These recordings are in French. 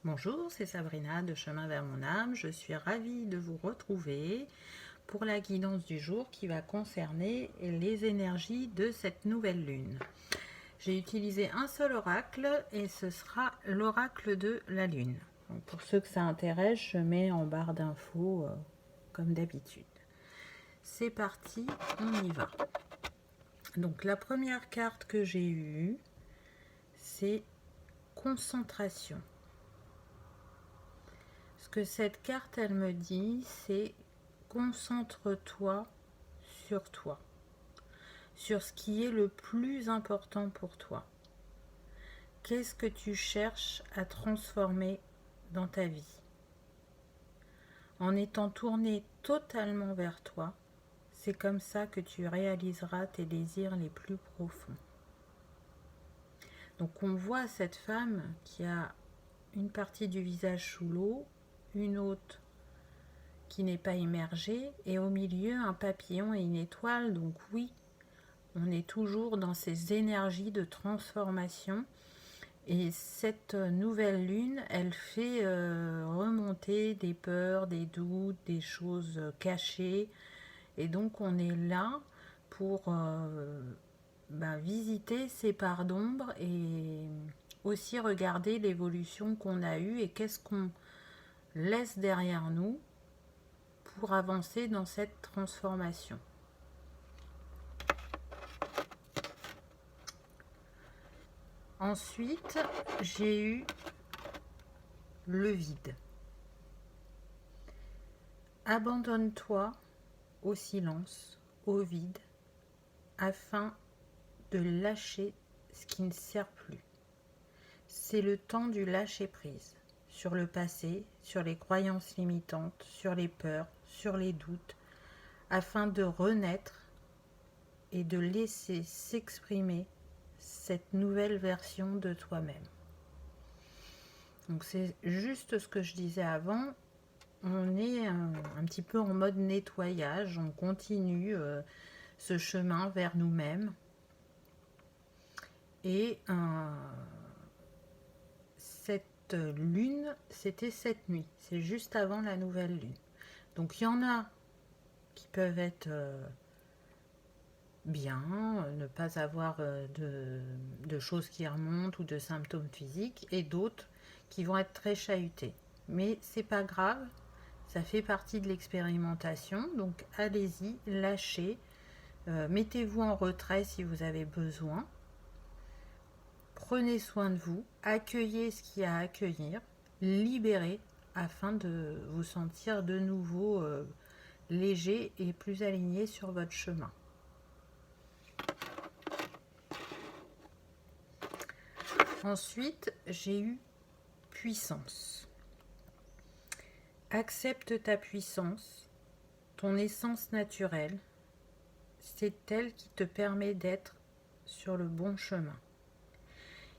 Bonjour, c'est Sabrina de Chemin vers mon âme. Je suis ravie de vous retrouver pour la guidance du jour qui va concerner les énergies de cette nouvelle lune. J'ai utilisé un seul oracle et ce sera l'oracle de la lune. Donc pour ceux que ça intéresse, je mets en barre d'infos comme d'habitude. C'est parti, on y va. Donc la première carte que j'ai eue, c'est concentration. Ce que cette carte, elle me dit, c'est concentre-toi sur ce qui est le plus important pour toi. Qu'est-ce que tu cherches à transformer dans ta vie? En étant tourné totalement vers toi, c'est comme ça que tu réaliseras tes désirs les plus profonds. Donc on voit cette femme qui a une partie du visage sous l'eau, une autre qui n'est pas immergée, et au milieu un papillon et une étoile. Donc oui, on est toujours dans ces énergies de transformation, et cette nouvelle lune, elle fait remonter des peurs, des doutes, des choses cachées, et donc on est là pour visiter ces parts d'ombre et aussi regarder l'évolution qu'on a eue et qu'est-ce qu'on laisse derrière nous pour avancer dans cette transformation. Ensuite, j'ai eu le vide. Abandonne-toi au silence, au vide, afin de lâcher ce qui ne sert plus. C'est le temps du lâcher-prise sur le passé, sur les croyances limitantes, sur les peurs, sur les doutes, afin de renaître et de laisser s'exprimer cette nouvelle version de toi-même. Donc c'est juste ce que je disais avant, on est un petit peu en mode nettoyage, on continue ce chemin vers nous-mêmes. Et cette lune, c'était cette nuit, c'est juste avant la nouvelle lune. Donc il y en a qui peuvent être bien, ne pas avoir de choses qui remontent ou de symptômes physiques, et d'autres qui vont être très chahutés. Mais c'est pas grave, ça fait partie de l'expérimentation, donc allez-y, lâchez, mettez-vous en retrait si vous avez besoin, prenez soin de vous, accueillez ce qu'il y a à accueillir, libérez afin de vous sentir de nouveau léger et plus aligné sur votre chemin. Ensuite, j'ai eu puissance. Accepte ta puissance, ton essence naturelle, c'est elle qui te permet d'être sur le bon chemin,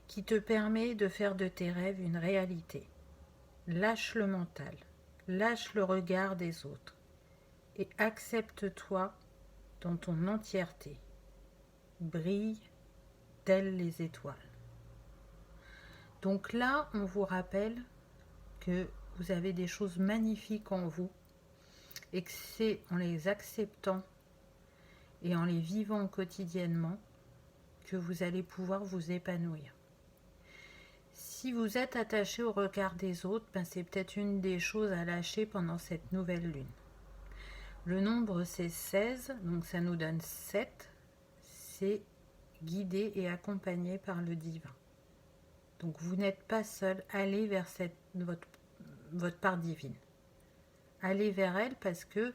qui te permet de faire de tes rêves une réalité. Lâche le mental, lâche le regard des autres et accepte-toi dans ton entièreté. Brille telles les étoiles. Donc là, on vous rappelle que vous avez des choses magnifiques en vous et que c'est en les acceptant et en les vivant quotidiennement que vous allez pouvoir vous épanouir. Si vous êtes attaché au regard des autres, c'est peut-être une des choses à lâcher pendant cette nouvelle lune. Le nombre c'est 16, donc ça nous donne 7, c'est guidé et accompagné par le divin. Donc vous n'êtes pas seul, allez vers votre part divine. Allez vers elle parce que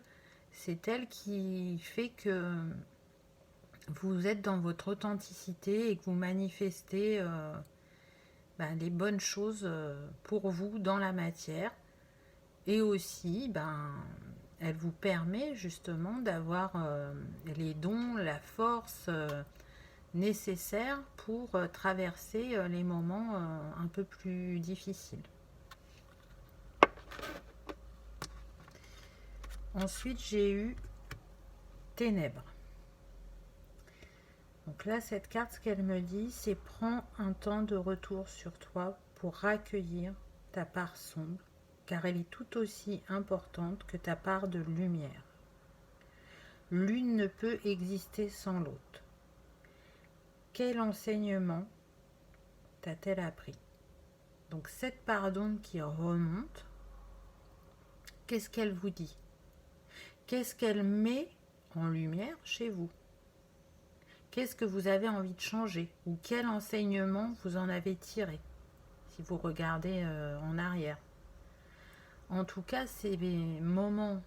c'est elle qui fait que vous êtes dans votre authenticité et que vous manifestez les bonnes choses pour vous dans la matière. Et aussi, elle vous permet justement d'avoir les dons, la force nécessaire pour traverser les moments un peu plus difficiles. Ensuite, j'ai eu ténèbres. Donc là, cette carte, ce qu'elle me dit, c'est prends un temps de retour sur toi pour accueillir ta part sombre, car elle est tout aussi importante que ta part de lumière. L'une ne peut exister sans l'autre. Quel enseignement t'a-t-elle appris? Donc cette part d'ombre qui remonte, qu'est-ce qu'elle vous dit? Qu'est-ce qu'elle met en lumière chez vous? Qu'est-ce que vous avez envie de changer? Ou quel enseignement vous en avez tiré? Si vous regardez en arrière. En tout cas, ces moments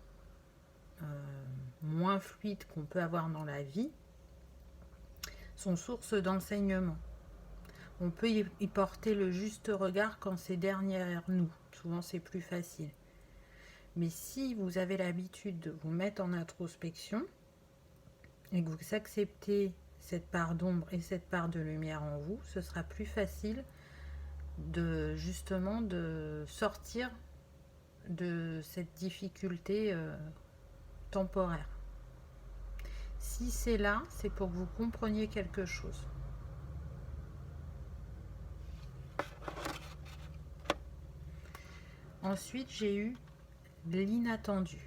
moins fluides qu'on peut avoir dans la vie sont source d'enseignement. On peut y porter le juste regard quand c'est derrière nous. Souvent, c'est plus facile. Mais si vous avez l'habitude de vous mettre en introspection et que vous acceptez cette part d'ombre et cette part de lumière en vous, ce sera plus facile de justement de sortir de cette difficulté temporaire. Si c'est là, c'est pour que vous compreniez quelque chose. Ensuite, j'ai eu l'inattendu.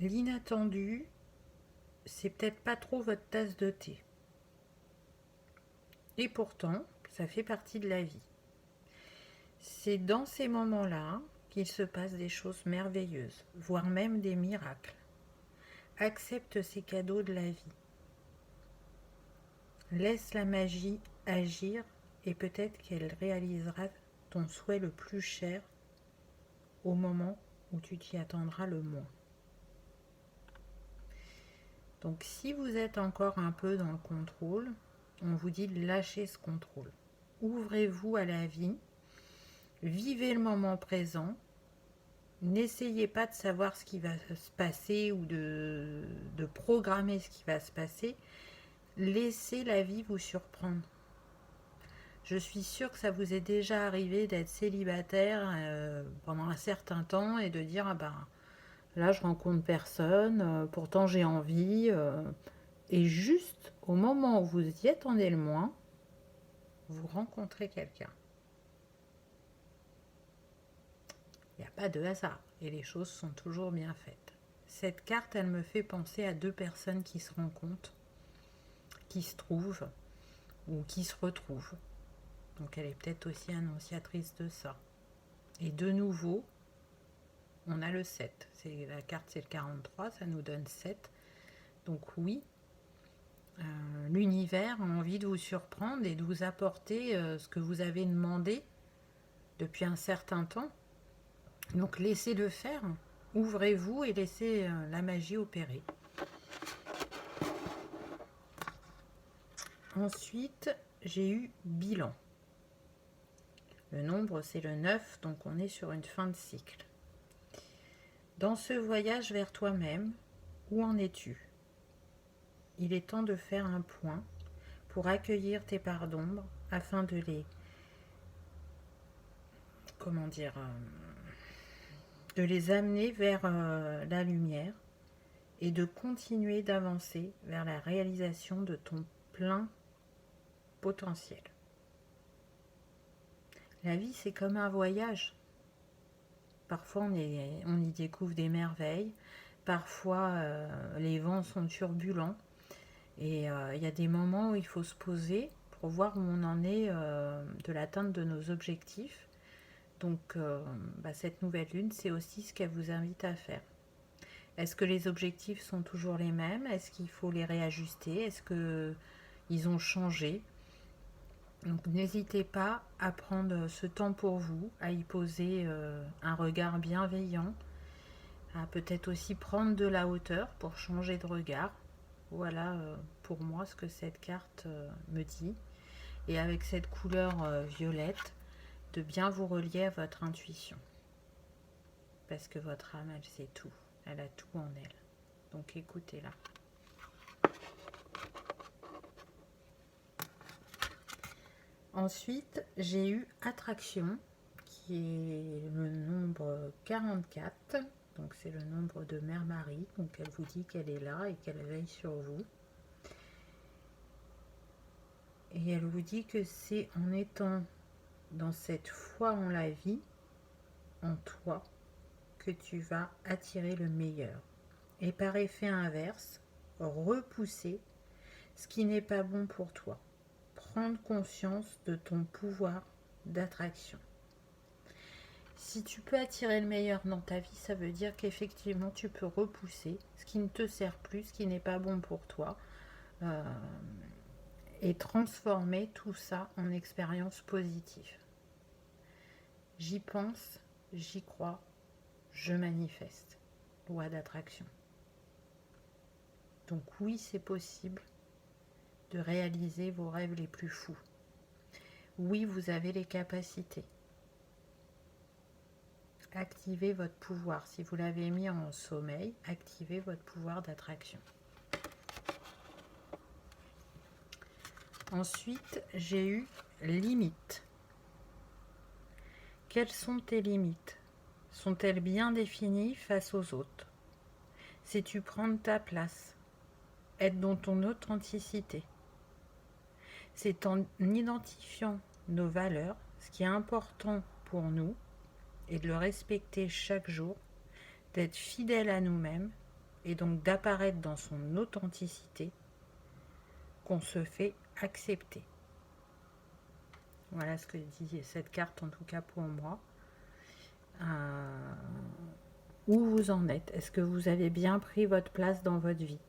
L'inattendu, c'est peut-être pas trop votre tasse de thé. Et pourtant, ça fait partie de la vie. C'est dans ces moments-là qu'il se passe des choses merveilleuses, voire même des miracles. Accepte ces cadeaux de la vie. Laisse la magie agir et peut-être qu'elle réalisera ton souhait le plus cher au moment où tu t'y attendras le moins. Donc si vous êtes encore un peu dans le contrôle, on vous dit de lâcher ce contrôle. Ouvrez-vous à la vie, vivez le moment présent, n'essayez pas de savoir ce qui va se passer ou de programmer ce qui va se passer. Laissez la vie vous surprendre. Je suis sûre que ça vous est déjà arrivé d'être célibataire pendant un certain temps et de dire « Ah ben, là je rencontre personne, pourtant j'ai envie. » Et juste au moment où vous y attendez le moins, vous rencontrez quelqu'un. Il n'y a pas de hasard et les choses sont toujours bien faites. Cette carte, elle me fait penser à deux personnes qui se rencontrent, qui se trouvent ou qui se retrouvent. Donc elle est peut-être aussi annonciatrice de ça. Et de nouveau, on a le 7. La carte, c'est le 43, ça nous donne 7. Donc oui, l'univers a envie de vous surprendre et de vous apporter ce que vous avez demandé depuis un certain temps. Donc laissez-le faire, ouvrez-vous et laissez la magie opérer. Ensuite, j'ai eu bilan. Le nombre, c'est le 9, donc on est sur une fin de cycle. Dans ce voyage vers toi-même, où en es-tu? Il est temps de faire un point pour accueillir tes parts d'ombre afin de les... de les amener vers la lumière et de continuer d'avancer vers la réalisation de ton plein potentiel. La vie, c'est comme un voyage. Parfois, on y découvre des merveilles. Parfois, les vents sont turbulents. Et il y a des moments où il faut se poser pour voir où on en est de l'atteinte de nos objectifs. Donc, cette nouvelle lune, c'est aussi ce qu'elle vous invite à faire. Est-ce que les objectifs sont toujours les mêmes? Est-ce qu'il faut les réajuster? Est-ce qu'ils ont changé? Donc n'hésitez pas à prendre ce temps pour vous, à y poser un regard bienveillant, à peut-être aussi prendre de la hauteur pour changer de regard. Voilà pour moi ce que cette carte me dit. Et avec cette couleur violette, de bien vous relier à votre intuition. Parce que votre âme, elle sait tout. Elle a tout en elle. Donc écoutez-la. Ensuite, j'ai eu attraction, qui est le nombre 44. Donc c'est le nombre de Mère Marie. Donc elle vous dit qu'elle est là et qu'elle veille sur vous. Et elle vous dit que c'est en étant dans cette foi en la vie, en toi, que tu vas attirer le meilleur. Et par effet inverse, repousser ce qui n'est pas bon pour toi. Prendre conscience de ton pouvoir d'attraction. Si tu peux attirer le meilleur dans ta vie, ça veut dire qu'effectivement tu peux repousser ce qui ne te sert plus, ce qui n'est pas bon pour toi, et transformer tout ça en expérience positive. J'y pense, j'y crois, je manifeste. Loi d'attraction. Donc oui, c'est possible de réaliser vos rêves les plus fous. Oui, vous avez les capacités. Activez votre pouvoir. Si vous l'avez mis en sommeil, activez votre pouvoir d'attraction. Ensuite, j'ai eu limites. Quelles sont tes limites? Sont-elles bien définies face aux autres? Sais-tu prendre ta place? Être dans ton authenticité. C'est en identifiant nos valeurs, ce qui est important pour nous, et de le respecter chaque jour, d'être fidèle à nous-mêmes, et donc d'apparaître dans son authenticité, qu'on se fait accepter. Voilà ce que dit cette carte, en tout cas pour moi. Où vous en êtes? Est-ce que vous avez bien pris votre place dans votre vie?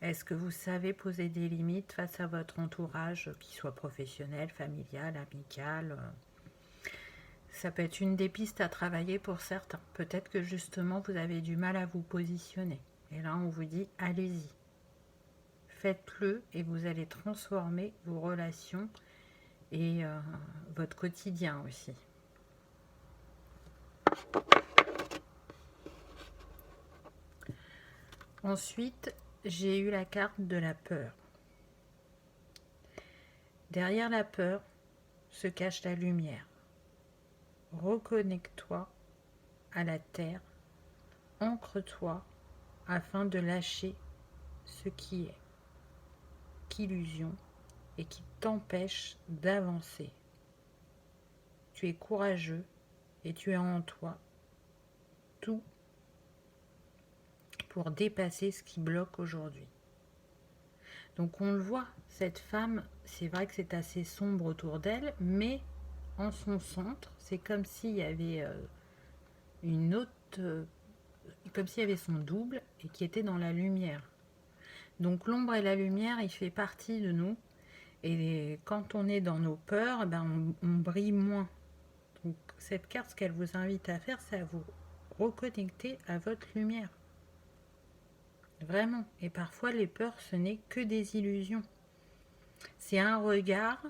Est-ce que vous savez poser des limites face à votre entourage, qu'il soit professionnel, familial, amical? Ça peut être une des pistes à travailler pour certains. Peut-être que justement vous avez du mal à vous positionner. Et là on vous dit allez-y. Faites-le et vous allez transformer vos relations et votre quotidien aussi. Ensuite, j'ai eu la carte de la peur. Derrière la peur se cache la lumière. Reconnecte-toi à la terre, ancre-toi afin de lâcher ce qui est qu'illusion et qui t'empêche d'avancer. Tu es courageux et tu as en toi tout pour dépasser ce qui bloque aujourd'hui. Donc on le voit, cette femme, c'est vrai que c'est assez sombre autour d'elle, mais en son centre, c'est comme s'il y avait une autre, comme s'il y avait son double et qui était dans la lumière. Donc l'ombre et la lumière, il fait partie de nous. Et quand on est dans nos peurs, on brille moins. Donc cette carte, ce qu'elle vous invite à faire, c'est à vous reconnecter à votre lumière. Vraiment. Et parfois, les peurs, ce n'est que des illusions. C'est un regard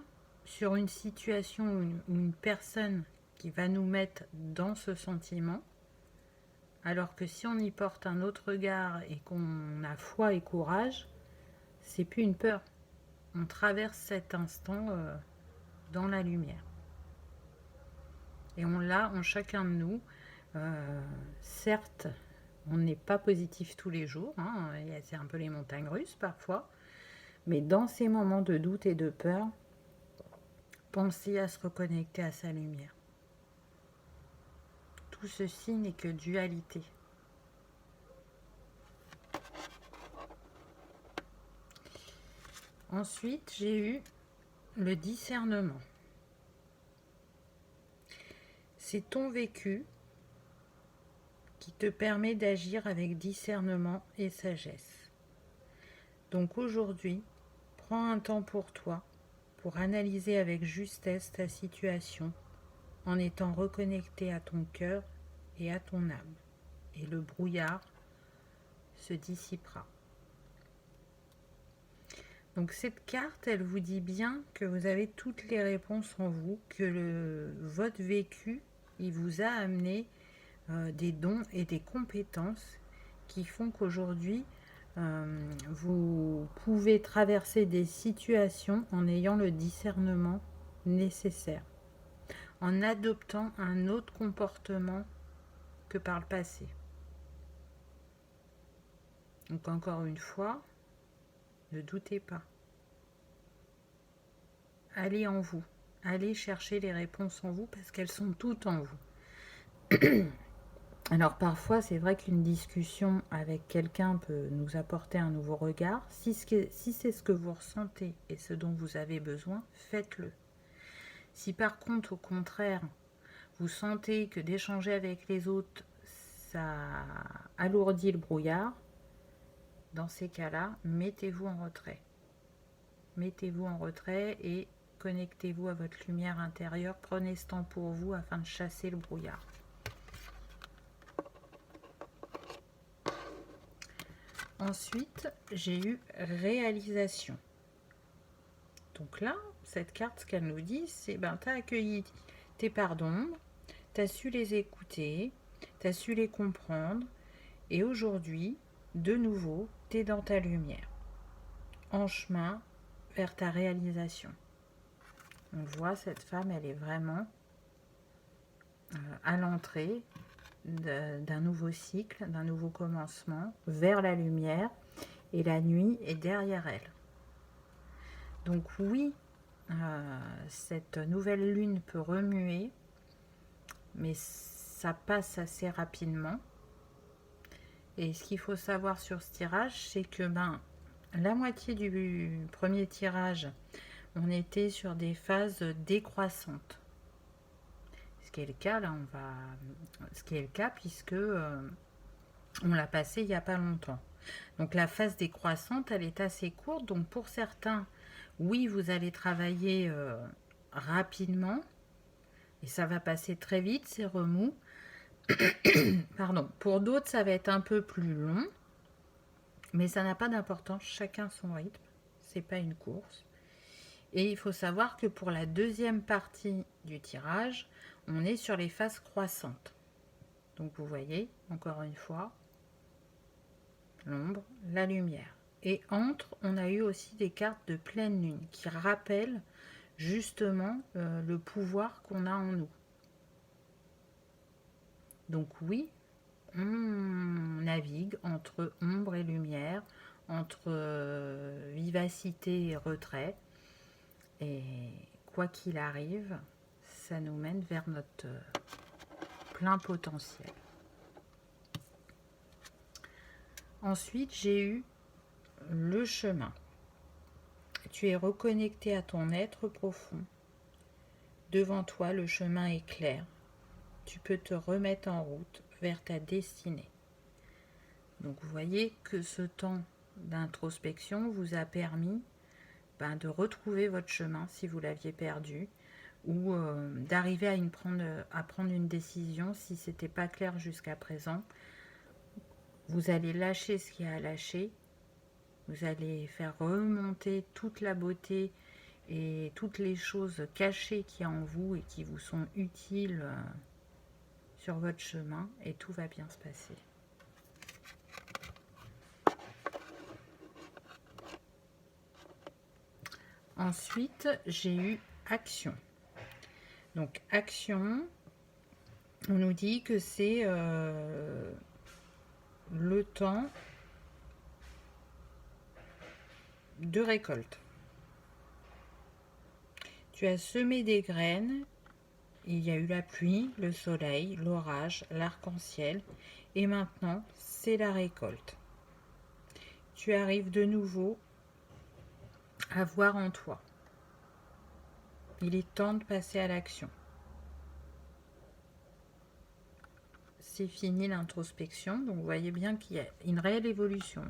sur une situation ou une personne qui va nous mettre dans ce sentiment. Alors que si on y porte un autre regard et qu'on a foi et courage, c'est plus une peur. On traverse cet instant dans la lumière. Et on l'a en chacun de nous. Certes, on n'est pas positif tous les jours. C'est un peu les montagnes russes parfois. Mais dans ces moments de doute et de peur, pensez à se reconnecter à sa lumière. Tout ceci n'est que dualité. Ensuite, j'ai eu le discernement. C'est ton vécu qui te permet d'agir avec discernement et sagesse. Donc aujourd'hui, prends un temps pour toi, pour analyser avec justesse ta situation, en étant reconnecté à ton cœur et à ton âme. Et le brouillard se dissipera. Donc cette carte, elle vous dit bien que vous avez toutes les réponses en vous, que votre vécu, il vous a amené des dons et des compétences qui font qu'aujourd'hui, vous pouvez traverser des situations en ayant le discernement nécessaire, en adoptant un autre comportement que par le passé. Donc encore une fois, ne doutez pas. allez en vous. Allez chercher les réponses en vous parce qu'elles sont toutes en vous. Alors parfois, c'est vrai qu'une discussion avec quelqu'un peut nous apporter un nouveau regard. Si c'est ce que vous ressentez et ce dont vous avez besoin, faites-le. Si par contre, au contraire, vous sentez que d'échanger avec les autres, ça alourdit le brouillard, dans ces cas-là, mettez-vous en retrait. Mettez-vous en retrait et connectez-vous à votre lumière intérieure. Prenez ce temps pour vous afin de chasser le brouillard. Ensuite, j'ai eu réalisation. Donc là, cette carte, ce qu'elle nous dit, c'est ben, tu as accueilli tes parts d'ombre, tu as su les écouter, tu as su les comprendre, et aujourd'hui, de nouveau, tu es dans ta lumière, en chemin vers ta réalisation. On voit, cette femme, elle est vraiment à l'entrée d'un nouveau cycle, d'un nouveau commencement, vers la lumière, et la nuit est derrière elle. Donc oui, cette nouvelle lune peut remuer, mais ça passe assez rapidement. Et ce qu'il faut savoir sur ce tirage, c'est que la moitié du premier tirage, on était sur des phases décroissantes. Ce qui est le cas, là, ce qui est le cas puisque on l'a passé il n'y a pas longtemps. Donc la phase décroissante, elle est assez courte. Donc pour certains, oui, vous allez travailler rapidement et ça va passer très vite, ces remous. Pardon. Pour d'autres, ça va être un peu plus long, mais ça n'a pas d'importance. Chacun son rythme. C'est pas une course. Et il faut savoir que pour la deuxième partie du tirage, on est sur les phases croissantes. Donc vous voyez, encore une fois, l'ombre, la lumière. Et entre, on a eu aussi des cartes de pleine lune qui rappellent justement le pouvoir qu'on a en nous. Donc oui, on navigue entre ombre et lumière, entre vivacité et retrait. Et quoi qu'il arrive, ça nous mène vers notre plein potentiel. Ensuite, j'ai eu le chemin. Tu es reconnecté à ton être profond. Devant toi, le chemin est clair. Tu peux te remettre en route vers ta destinée. Donc vous voyez que ce temps d'introspection vous a permis de retrouver votre chemin si vous l'aviez perdu, ou d'arriver à prendre une décision si ce n'était pas clair jusqu'à présent. Vous allez lâcher ce qu'il y a à lâcher, vous allez faire remonter toute la beauté et toutes les choses cachées qu'il y a en vous et qui vous sont utiles sur votre chemin, et tout va bien se passer. Ensuite, j'ai eu action. Donc action, on nous dit que c'est le temps de récolte. Tu as semé des graines, il y a eu la pluie, le soleil, l'orage, l'arc-en-ciel, et maintenant c'est la récolte. Tu arrives de nouveau à voir en toi. Il est temps de passer à l'action. C'est fini l'introspection, donc vous voyez bien qu'il y a une réelle évolution.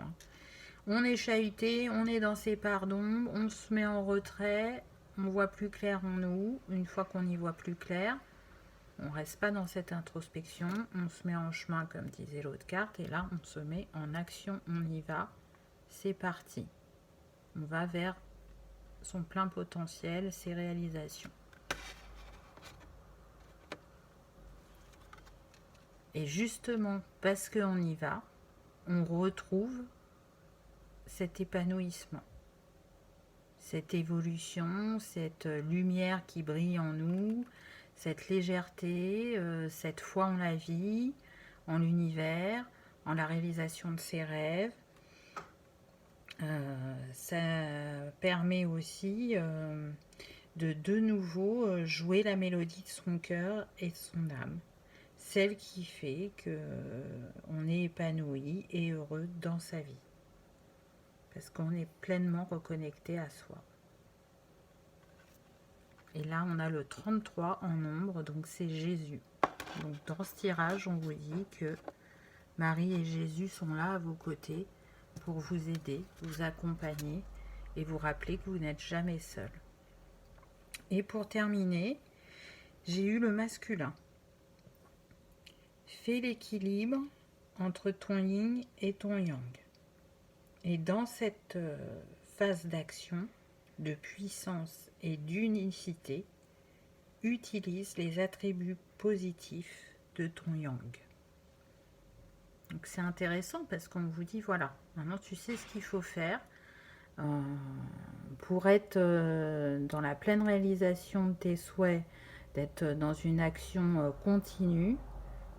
On est chahuté, on est dans ses parts d'ombre, on se met en retrait, on voit plus clair en nous. Une fois qu'on y voit plus clair, on ne reste pas dans cette introspection, on se met en chemin comme disait l'autre carte, et là on se met en action, on y va, c'est parti. On va vers son plein potentiel, ses réalisations. Et justement, parce qu'on y va, on retrouve cet épanouissement, cette évolution, cette lumière qui brille en nous, cette légèreté, cette foi en la vie, en l'univers, en la réalisation de ses rêves. Ça permet aussi de nouveau jouer la mélodie de son cœur et de son âme, celle qui fait que on est épanoui et heureux dans sa vie, parce qu'on est pleinement reconnecté à soi. Et là, on a le 33 en nombre, donc c'est Jésus. Donc dans ce tirage, on vous dit que Marie et Jésus sont là à vos côtés pour vous aider, vous accompagner et vous rappeler que vous n'êtes jamais seul. Et pour terminer, j'ai eu le masculin. Fais l'équilibre entre ton yin et ton yang. Et dans cette phase d'action, de puissance et d'unicité, utilise les attributs positifs de ton yang. Donc c'est intéressant parce qu'on vous dit, voilà, maintenant tu sais ce qu'il faut faire pour être dans la pleine réalisation de tes souhaits, d'être dans une action continue.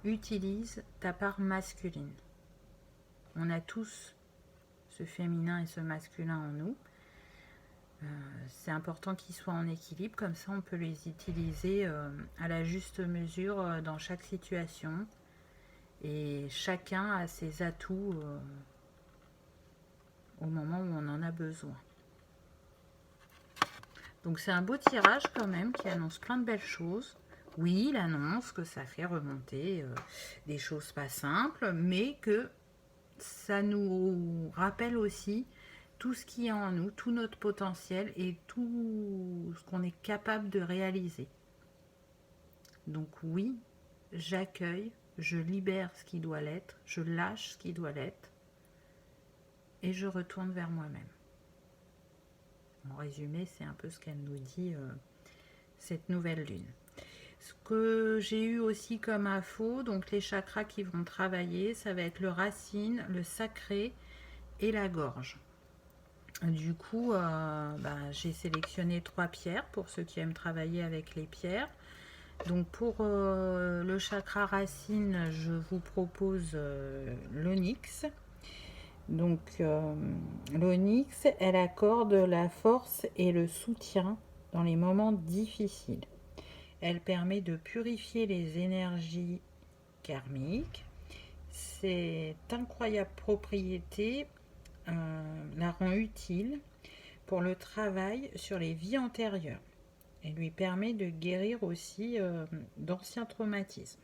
Utilise ta part masculine. On a tous ce féminin et ce masculin en nous. C'est important qu'ils soient en équilibre, comme ça on peut les utiliser à la juste mesure dans chaque situation. Et chacun a ses atouts au moment où on en a besoin. Donc c'est un beau tirage quand même qui annonce plein de belles choses. Oui, il annonce que ça fait remonter des choses pas simples, mais que ça nous rappelle aussi tout ce qui est en nous, tout notre potentiel et tout ce qu'on est capable de réaliser. Donc oui, j'accueille, je libère ce qui doit l'être, je lâche ce qui doit l'être et je retourne vers moi-même. En résumé, c'est un peu ce qu'elle nous dit, cette nouvelle lune. Ce que j'ai eu aussi comme info, donc les chakras qui vont travailler, ça va être le racine, le sacré et la gorge. Du coup, j'ai sélectionné 3 pierres pour ceux qui aiment travailler avec les pierres. Donc pour le chakra racine, je vous propose l'onyx. Donc l'onyx, elle accorde la force et le soutien dans les moments difficiles. Elle permet de purifier les énergies karmiques. Cette incroyable propriété la rend utile pour le travail sur les vies antérieures. Elle lui permet de guérir aussi d'anciens traumatismes.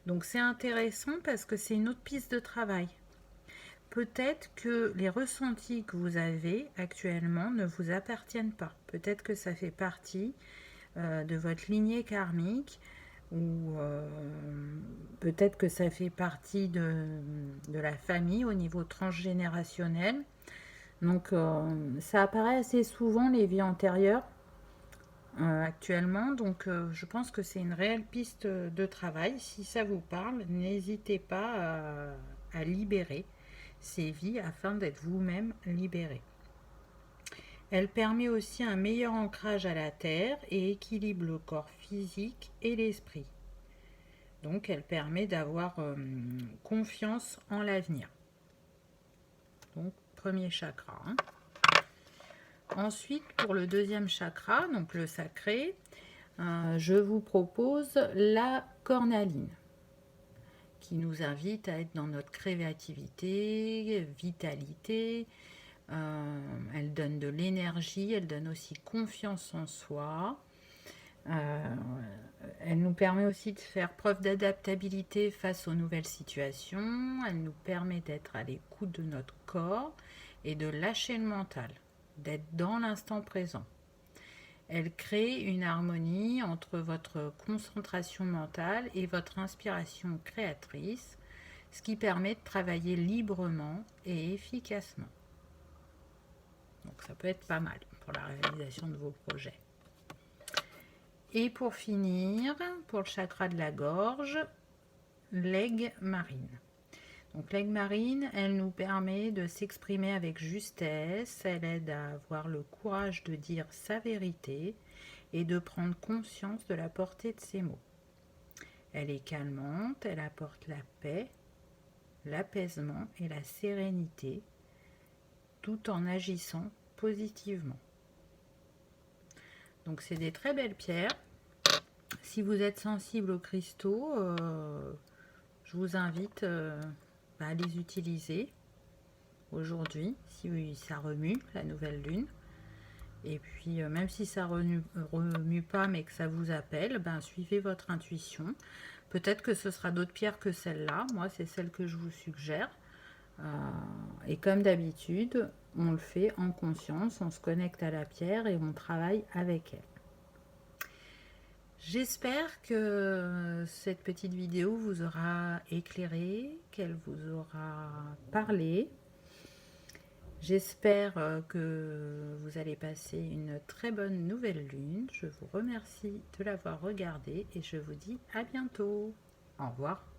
Donc c'est intéressant parce que c'est une autre piste de travail. Peut-être que les ressentis que vous avez actuellement ne vous appartiennent pas. Peut-être que ça fait partie de votre lignée karmique ou peut-être que ça fait partie de la famille au niveau transgénérationnel. Donc ça apparaît assez souvent les vies antérieures actuellement. Donc je pense que c'est une réelle piste de travail. Si ça vous parle, n'hésitez pas à libérer ces vies afin d'être vous-même libéré. Elle permet aussi un meilleur ancrage à la terre et équilibre le corps physique et l'esprit. Donc elle permet d'avoir confiance en l'avenir. Donc premier chakra. Ensuite pour le deuxième chakra, donc le sacré, je vous propose la cornaline, qui nous invite à être dans notre créativité, vitalité. Elle donne de l'énergie, elle donne aussi confiance en soi. Elle nous permet aussi de faire preuve d'adaptabilité face aux nouvelles situations. Elle nous permet d'être à l'écoute de notre corps et de lâcher le mental, d'être dans l'instant présent. Elle crée une harmonie entre votre concentration mentale et votre inspiration créatrice, ce qui permet de travailler librement et efficacement. Donc ça peut être pas mal pour la réalisation de vos projets. Et pour finir, pour le chakra de la gorge, l'aigle marine. Donc l'aigle marine, elle nous permet de s'exprimer avec justesse, elle aide à avoir le courage de dire sa vérité et de prendre conscience de la portée de ses mots. Elle est calmante, elle apporte la paix, l'apaisement et la sérénité, tout en agissant positivement. Donc c'est des très belles pierres. Si vous êtes sensible aux cristaux, je vous invite à les utiliser aujourd'hui, si ça remue la nouvelle lune. Et puis même si ça remue pas, mais que ça vous appelle, suivez votre intuition. Peut-être que ce sera d'autres pierres que celle-là. Moi, c'est celle que je vous suggère. Et comme d'habitude, on le fait en conscience, on se connecte à la pierre et on travaille avec elle. J'espère que cette petite vidéo vous aura éclairé, qu'elle vous aura parlé. J'espère que vous allez passer une très bonne nouvelle lune. Je vous remercie de l'avoir regardée et je vous dis à bientôt. Au revoir.